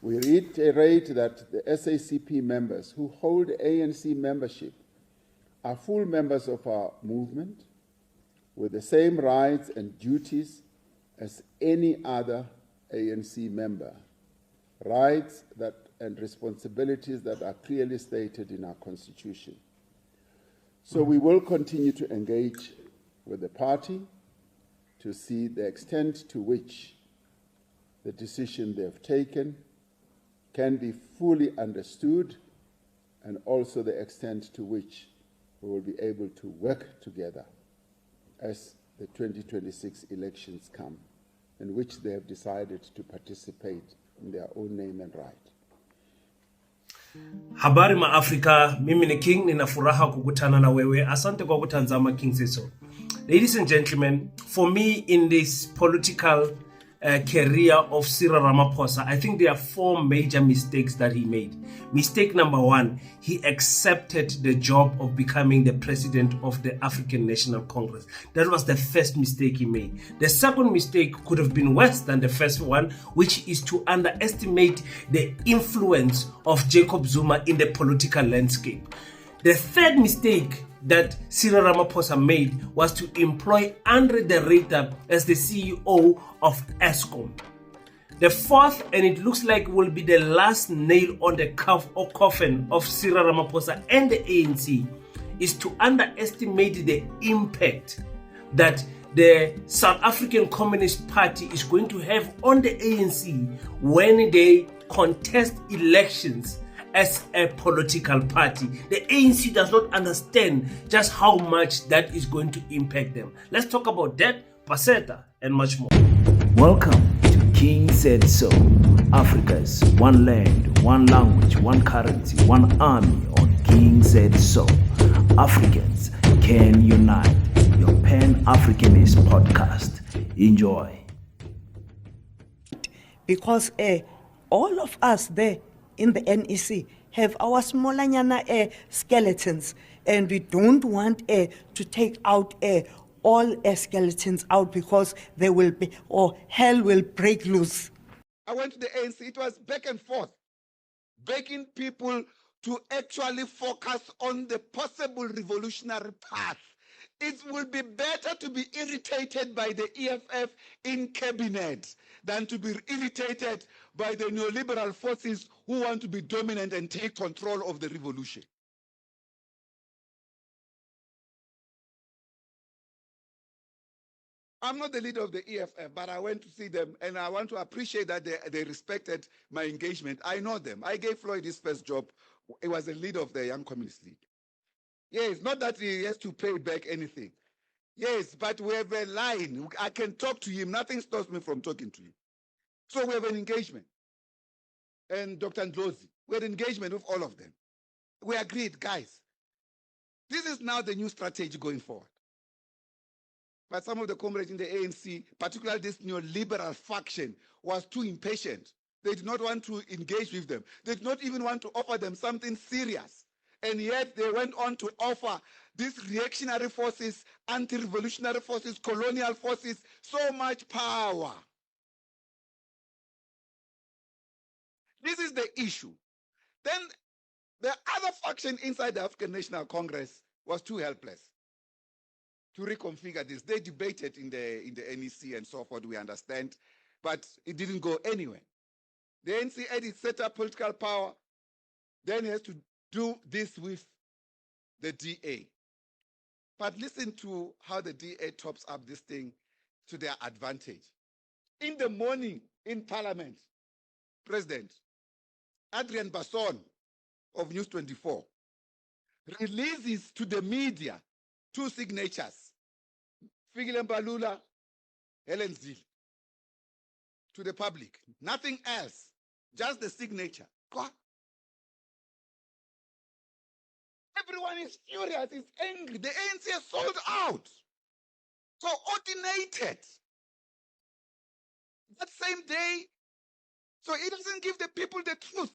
We reiterate that the SACP members who hold ANC membership are full members of our movement with the same rights and duties as any other ANC member, rights and responsibilities that are clearly stated in our constitution. So we will continue to engage with the party to see the extent to which the decision they have taken can be fully understood, and also the extent to which we will be able to work together as the 2026 elections come, in which they have decided to participate in their own name and right. Habari ma Africa, mimi ni King, nina furaha kukutana na wewe. Asante kwa kutanzama King Seso. Ladies and gentlemen, for me in this political career of Cyril Ramaphosa, I think there are 4 major mistakes that he made. Mistake number 1, he accepted the job of becoming the president of the African National Congress. That was the first mistake he made. The second mistake could have been worse than the first one, which is to underestimate the influence of Jacob Zuma in the political landscape. The third mistake that Cyril Ramaphosa made was to employ Andre de Ruyter as the CEO of Eskom. The fourth, and it looks like will be the last nail on the coffin of Cyril Ramaphosa and the ANC, is to underestimate the impact that the South African Communist Party is going to have on the ANC when they contest elections as a political party. The ANC does not understand just how much that is going to impact them. Let's talk about that, Paseta, and much more. Welcome to King Said So, Africa's one land, one language, one currency, one army on King Said So. Africans can unite. Your Pan-Africanist podcast. Enjoy. Because all of us there in the NEC have our smallanyana skeletons, and we don't want to take out all skeletons out, because there will be, or hell will break loose. I went to the ANC, it was back and forth, begging people to actually focus on the possible revolutionary path. It will be better to be irritated by the EFF in cabinet than to be irritated by the neoliberal forces who want to be dominant and take control of the revolution. I'm not the leader of the EFF, but I went to see them, and I want to appreciate that they respected my engagement. I know them. I gave Floyd his first job. He was the leader of the Young Communist League. Yes, not that he has to pay back anything. Yes, but we have a line. I can talk to him. Nothing stops me from talking to him. So we have an engagement. And Dr. Ndlozi, we had engagement with all of them. We agreed, guys, this is now the new strategy going forward. But some of the comrades in the ANC, particularly this neoliberal faction, was too impatient. They did not want to engage with them. They did not even want to offer them something serious. And yet they went on to offer these reactionary forces, anti-revolutionary forces, colonial forces, so much power. This is the issue. Then the other faction inside the African National Congress was too helpless to reconfigure this. They debated in the NEC and so forth, we understand, but it didn't go anywhere. The ANC had its set up political power, then it has to do this with the DA. But listen to how the DA tops up this thing to their advantage. In the morning in Parliament, President Adrian Basson of News 24 releases to the media 2 signatures, Fikile Mbalula, Helen Zille, to the public. Nothing else, just the signature. Everyone is furious, is angry. The ANC has sold out. Coordinated. That same day, so it doesn't give the people the truth.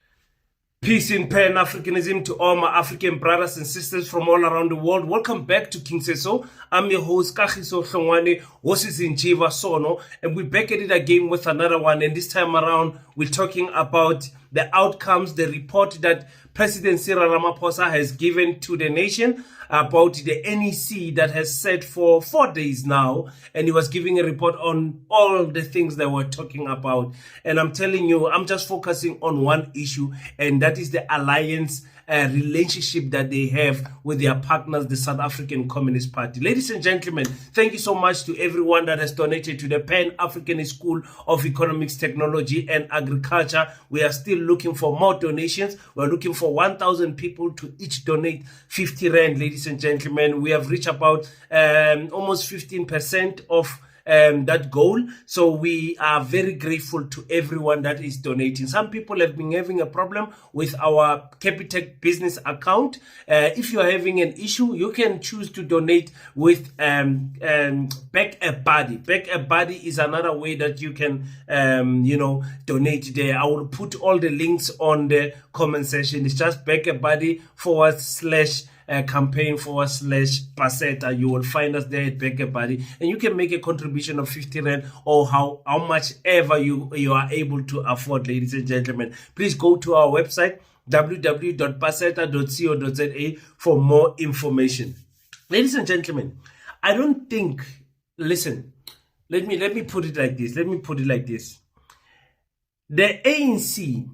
Peace in Pan-Africanism to all my African brothers and sisters from all around the world. Welcome back to King Seso. I'm your host, Kagiso Hlongwane, Wosizinjiva Sono, and we're back at it again with another one. And this time around, we're talking about the outcomes, the report that President Cyril Ramaphosa has given to the nation about the NEC that has sat for 4 days now, and he was giving a report on all the things that we're talking about. And I'm telling you, I'm just focusing on one issue, and that is the alliance relationship that they have with their partners, the South African Communist Party. Ladies and gentlemen, thank you so much to everyone that has donated to the Pan-African School of Economics, Technology and Agriculture. We are still looking for more donations. We're looking for 1,000 people to each donate 50 Rand, ladies and gentlemen. We have reached about almost 15% of that goal. So we are very grateful to everyone that is donating. Some people have been having a problem with our Capitec business account. If you are having an issue, you can choose to donate with Back a Buddy. Back a Buddy is another way that you can donate there. I will put all the links on the comment section. It's just Back a Buddy / campaign / Paseta. You will find us there at Back a Buddy, and you can make a contribution of 50 Rand or how much ever you are able to afford, ladies and gentlemen. Please go to our website www.paseta.co.za for more information. Ladies and gentlemen, I don't think, listen, let me put it like this. The ANC,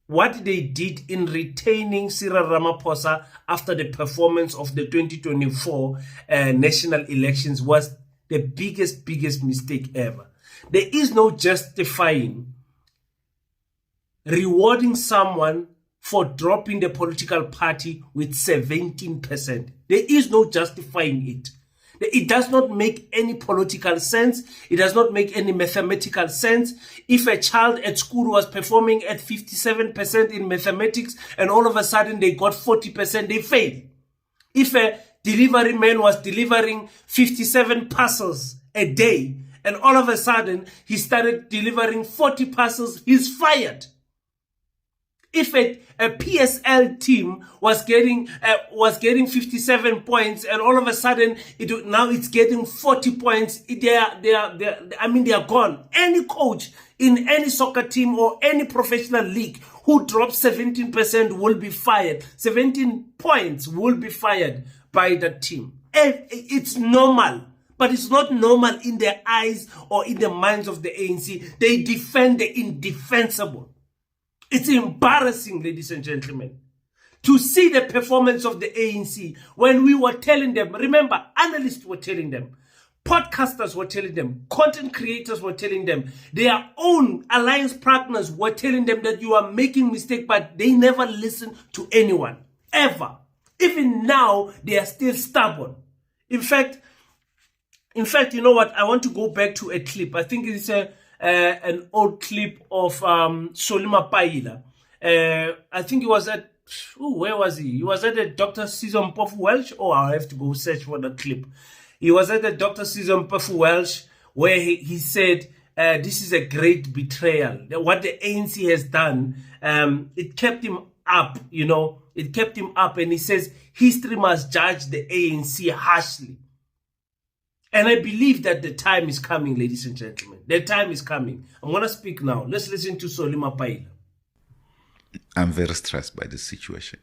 what they did in retaining Cyril Ramaphosa after the performance of the 2024 national elections was the biggest mistake ever. There is no justifying rewarding someone for dropping the political party with 17%. There is no justifying it. It does not make any political sense. It does not make any mathematical sense. If a child at school was performing at 57% in mathematics and all of a sudden they got 40%, they fail. If a delivery man was delivering 57 parcels a day and all of a sudden he started delivering 40 parcels, he's fired. If a PSL team was getting 57 points and all of a sudden now it's getting 40 points, they are gone. Any coach in any soccer team or any professional league who drops 17% will be fired. 17 points will be fired by that team. It's normal. But it's not normal in their eyes or in the minds of the ANC. They defend the indefensible. It's embarrassing, ladies and gentlemen, to see the performance of the ANC when we were telling them, remember, analysts were telling them, podcasters were telling them, content creators were telling them, their own alliance partners were telling them that you are making mistakes, but they never listen to anyone, ever. Even now, they are still stubborn. In fact, you know what? I want to go back to a clip. I think it's an old clip of Mapaila. I think he was at, where was he? He was at the Dr. Cyril Welsh. Oh, I'll have to go search for the clip. He was at the Dr. Cyril Welsh where he said, this is a great betrayal. What the ANC has done, it kept him up, it kept him up. And he says, history must judge the ANC harshly. And I believe that the time is coming, ladies and gentlemen. The time is coming. I'm going to speak now. Let's listen to Mapaila. I'm very stressed by this situation.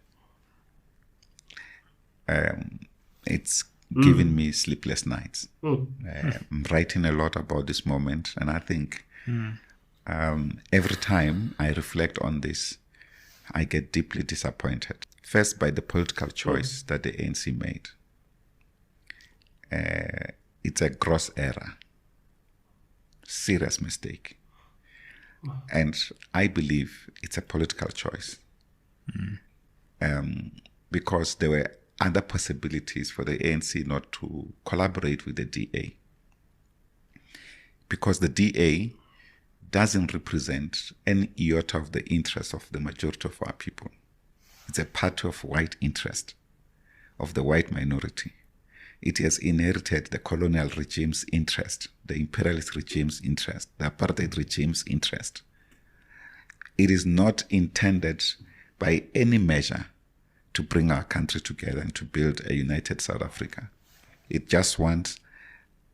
It's given me sleepless nights. I'm writing a lot about this moment, and I think every time I reflect on this, I get deeply disappointed. First, by the political choice that the ANC made. It's a gross error, serious mistake. And I believe it's a political choice because there were other possibilities for the ANC not to collaborate with the DA, because the DA doesn't represent any iota of the interest of the majority of our people. It's a party of white interest, of the white minority. It has inherited the colonial regime's interest, the imperialist regime's interest, the apartheid regime's interest. It is not intended by any measure to bring our country together and to build a united South Africa. It just wants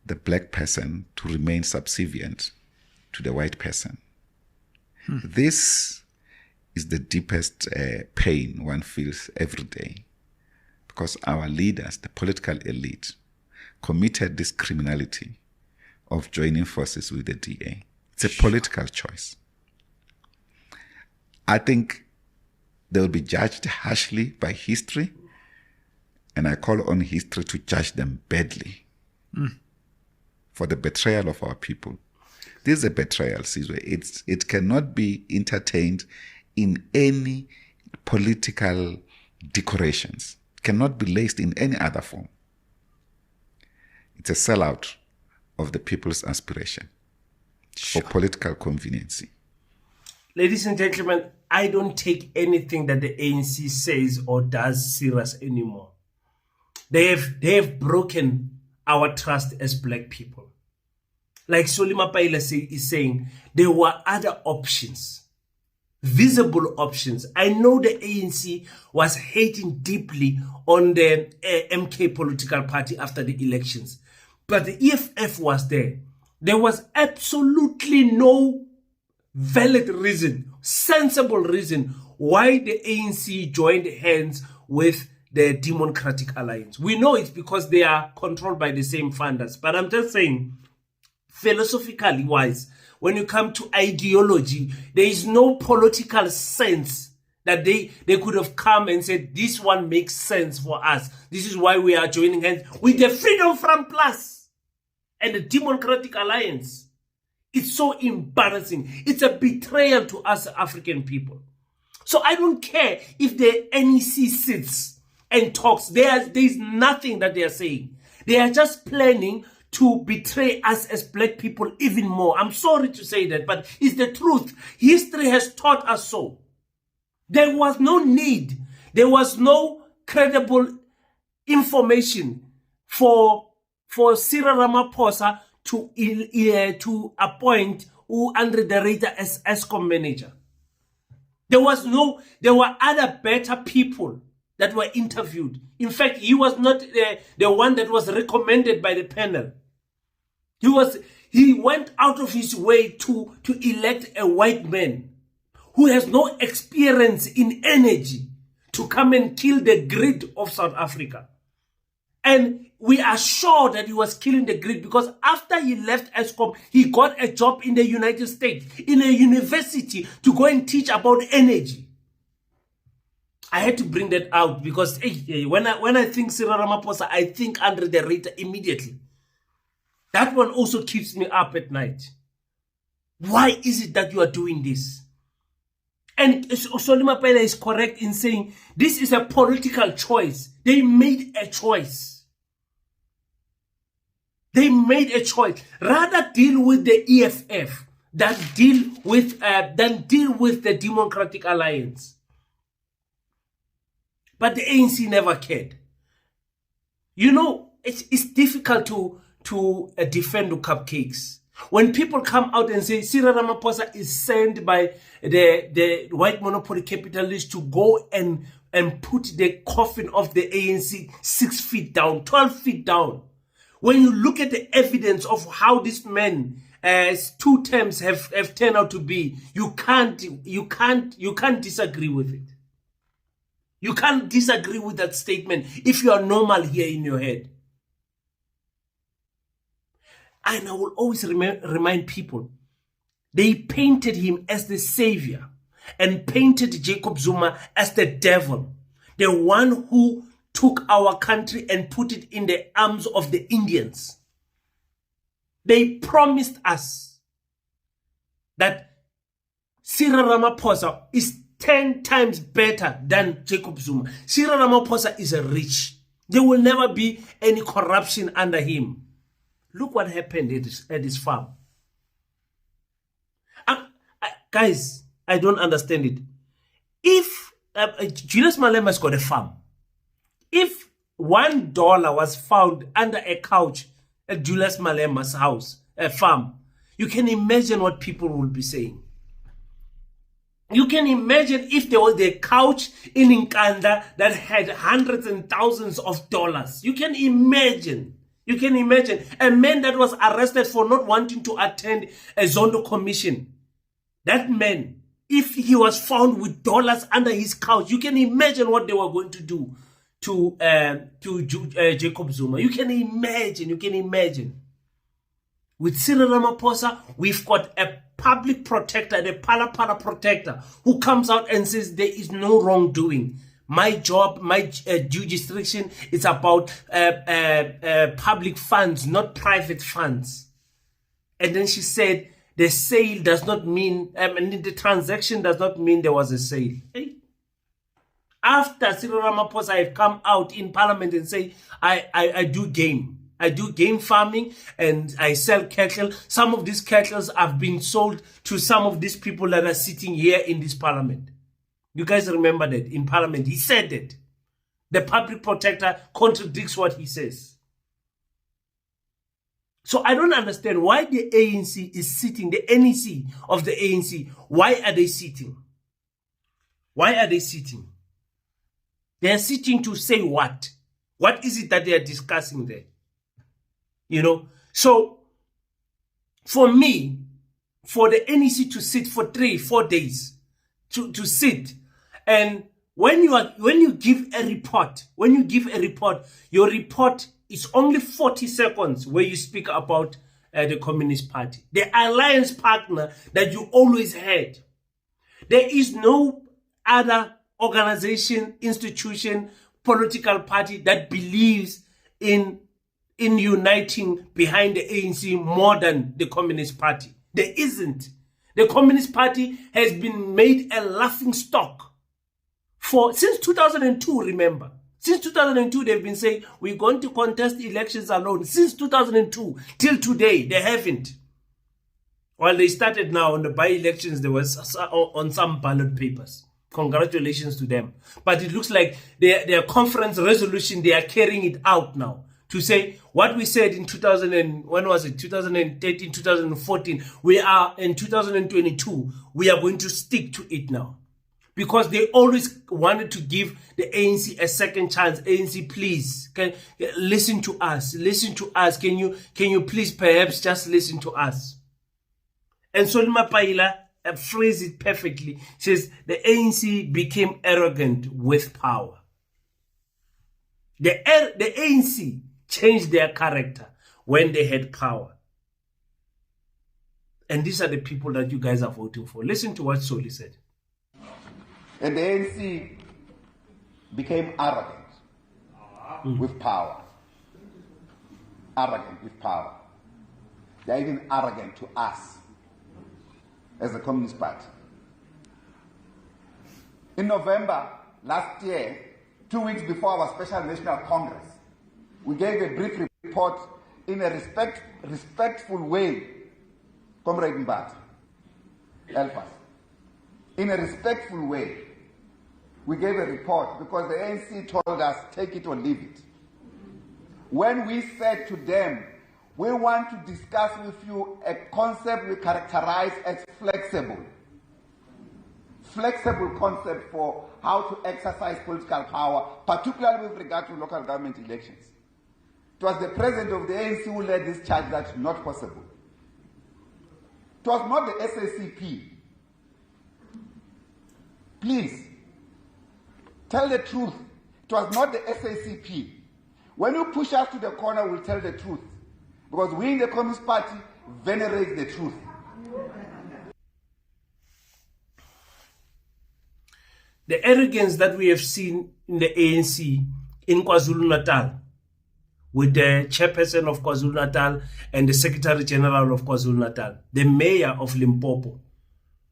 the black person to remain subservient to the white person. This is the deepest pain one feels every day, because our leaders, the political elite, committed this criminality of joining forces with the DA. It's a political choice. I think they will be judged harshly by history, and I call on history to judge them badly for the betrayal of our people. This is a betrayal, Sizwe. It cannot be entertained in any political decorations. It cannot be laced in any other form. It's a sellout of the people's aspiration for political conveniency. Ladies and gentlemen, I don't take anything that the ANC says or does serious anymore. They have broken our trust as black people. Like Mapaila is saying, there were other options, visible options. I know the ANC was hating deeply on the MK political party after the elections, but the EFF was there. There was absolutely no valid reason, sensible reason why the ANC joined hands with the Democratic Alliance. We know it's because they are controlled by the same funders, but I'm just saying, philosophically wise, when you come to ideology, there is no political sense that they could have come and said, this one makes sense for us. This is why we are joining hands with the Freedom Front Plus and the Democratic Alliance. It's so embarrassing. It's a betrayal to us African people. So I don't care if the NEC sits and talks. There's nothing that they are saying. They are just planning to betray us as black people even more. I'm sorry to say that, but it's the truth. History has taught us so. There was no need. There was no credible information for Cyril Ramaphosa to appoint Andre de Ruyter as Eskom manager. There were other better people that were interviewed. In fact, he was not the one that was recommended by the panel. He went out of his way to elect a white man who has no experience in energy to come and kill the grid of South Africa. And we are sure that he was killing the grid because after he left Eskom, he got a job in the United States, in a university, to go and teach about energy. I had to bring that out because when I think Cyril Ramaphosa, I think Andre de Ruyter immediately. That one also keeps me up at night. Why is it that you are doing this? And Mapaila is correct in saying this is a political choice. They made a choice. They made a choice. Rather deal with the EFF than deal with the Democratic Alliance. But the ANC never cared. You know, it's difficult to defend the cupcakes. When people come out and say Cyril Ramaphosa is sent by the white monopoly capitalists to go and put the coffin of the ANC 6 feet down, 12 feet down. When you look at the evidence of how this man as 2 terms have turned out to be, you can't disagree with it. You can't disagree with that statement if you are normal here in your head. And I will always remind people, they painted him as the savior and painted Jacob Zuma as the devil, the one who took our country and put it in the arms of the Indians. They promised us that Cyril Ramaphosa is 10 times better than Jacob Zuma. Cyril Ramaphosa is rich. There will never be any corruption under him. Look what happened at his farm. Guys, I don't understand it. If Julius Malema's got a farm, if $1 was found under a couch at Julius Malema's house, a farm, you can imagine what people will be saying. You can imagine if there was a couch in Nkanda that had hundreds and thousands of dollars. You can imagine a man that was arrested for not wanting to attend a Zondo commission. That man if he was found with dollars under his couch, you can imagine what they were going to do to Jacob Zuma. You can imagine. With Cyril Ramaphosa, we've got a public protector, the Pala protector, who comes out and says there is no wrongdoing. My job, my jurisdiction is about public funds, not private funds. And then she said, the sale does not mean, the transaction does not mean there was a sale. Hey? After Cyril Ramaphosa have come out in parliament and say, I do game. I do game farming and I sell cattle. Some of these cattle have been sold to some of these people that are sitting here in this parliament. You guys remember that in parliament, he said that. The public protector contradicts what he says. So I don't understand why the ANC is sitting, the NEC of the ANC, why are they sitting? Why are they sitting? They are sitting to say what? What is it that they are discussing there? You know, so for me, for the NEC to sit for 3-4 days, to sit, and when you give a report, your report is only 40 seconds where you speak about the Communist Party, the alliance partner that you always had. There is no other organization, institution, political party that believes in uniting behind the ANC more than the Communist Party. There isn't. The Communist Party has been made a laughing stock since 2002, remember. Since 2002, they've been saying, we're going to contest elections alone. Since 2002 till today, they haven't. Well, they started now on the by-elections, there was on some ballot papers. Congratulations to them. But it looks like their conference resolution, they are carrying it out now. To say what we said in 2013, 2014, we are in 2022, we are going to stick to it now. Because they always wanted to give the ANC a second chance. ANC, please, listen to us. Listen to us. Can you please perhaps just listen to us? And so Mapaila phrased it perfectly. Says the ANC became arrogant with power. The ANC changed their character when they had power. And these are the people that you guys are voting for. Listen to what Soli said. And the ANC became arrogant with power. Arrogant with power. They're even arrogant to us as the Communist Party. In November last year, 2 weeks before our Special National Congress, we gave a brief report in a respectful way. Comrade Mbat, help us. In a respectful way, we gave a report because the ANC told us, take it or leave it. When we said to them, we want to discuss with you a concept we characterize as flexible. Flexible concept for how to exercise political power, particularly with regard to local government elections. It was the president of the ANC who led this charge that's not possible. It was not the SACP. Please, tell the truth. It was not the SACP. When you push us to the corner, we'll tell the truth. Because we in the Communist Party venerate the truth. The arrogance that we have seen in the ANC in KwaZulu-Natal, with the chairperson of KwaZulu-Natal and the Secretary General of KwaZulu-Natal, the mayor of Limpopo,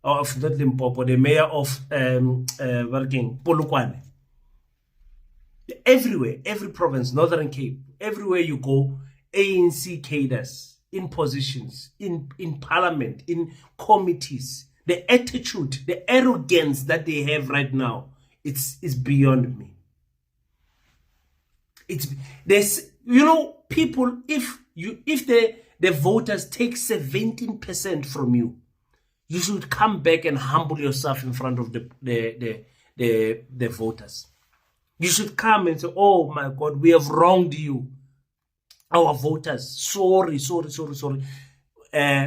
the mayor of Polokwane. Everywhere, every province, Northern Cape, everywhere you go, ANC cadres in positions, in parliament, in committees. The attitude, the arrogance that they have right now, it's beyond me. There's people, if the voters take 17% from you, you should come back and humble yourself in front of the voters. You should come and say, oh my God, we have wronged you. Our voters, sorry.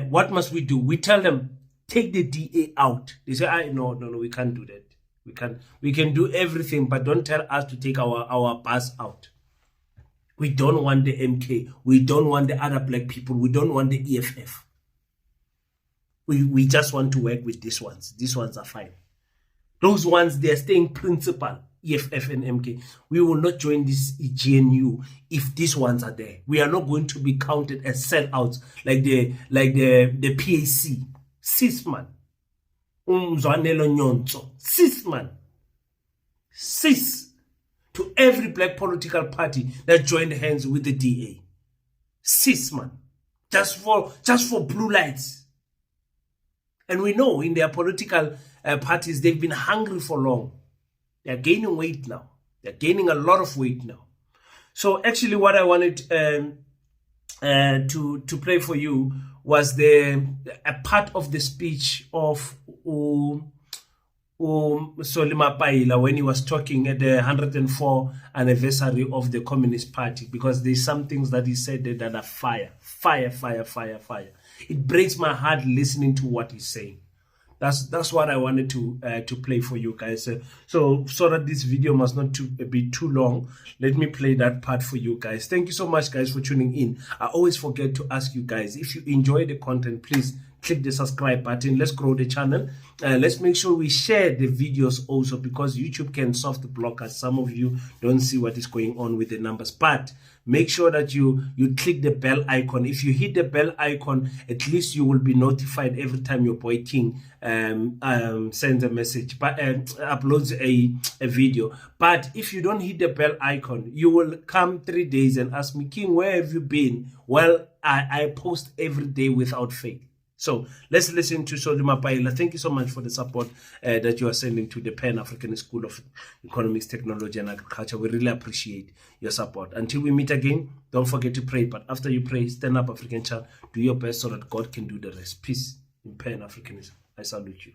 What must we do? We tell them, take the DA out. They say, no, we can't do that. We can do everything, but don't tell us to take our bus out. We don't want the MK. We don't want the other black people. We don't want the EFF. We just want to work with these ones. These ones are fine. Those ones, they're staying principal, EFF and MK. We will not join this GNU if these ones are there. We are not going to be counted as sellouts like the PAC. Cis-man. Cis-man. Cis. To every black political party that joined hands with the DA. Cis-man. Just for blue lights. And we know in their political parties, they've been hungry for long. They're gaining weight now. They're gaining a lot of weight now. So actually what I wanted to play for you was a part of the speech of Mapaila when he was talking at the 104th anniversary of the Communist Party, because there's some things that he said that are fire. It breaks my heart listening to what he's saying. That's what I wanted to play for you guys. So that this video must not be too long, let me play that part for you guys. Thank you so much, guys, for tuning in. I always forget to ask you guys, if you enjoy the content, please click the subscribe button. Let's grow the channel. Let's make sure we share the videos also, because YouTube can soft block us. Some of you don't see what is going on with the numbers, but make sure that you click the bell icon. If you hit the bell icon, at least you will be notified every time your boy King sends a message, but uploads a video. But if you don't hit the bell icon, you will come 3 days and ask me, King, where have you been? Well, I post every day without fail. So let's listen to Mapaila. Thank you so much for the support that you are sending to the Pan-African School of Economics, Technology and Agriculture. We really appreciate your support. Until we meet again, don't forget to pray. But after you pray, stand up, African child. Do your best so that God can do the rest. Peace in Pan-Africanism. I salute you.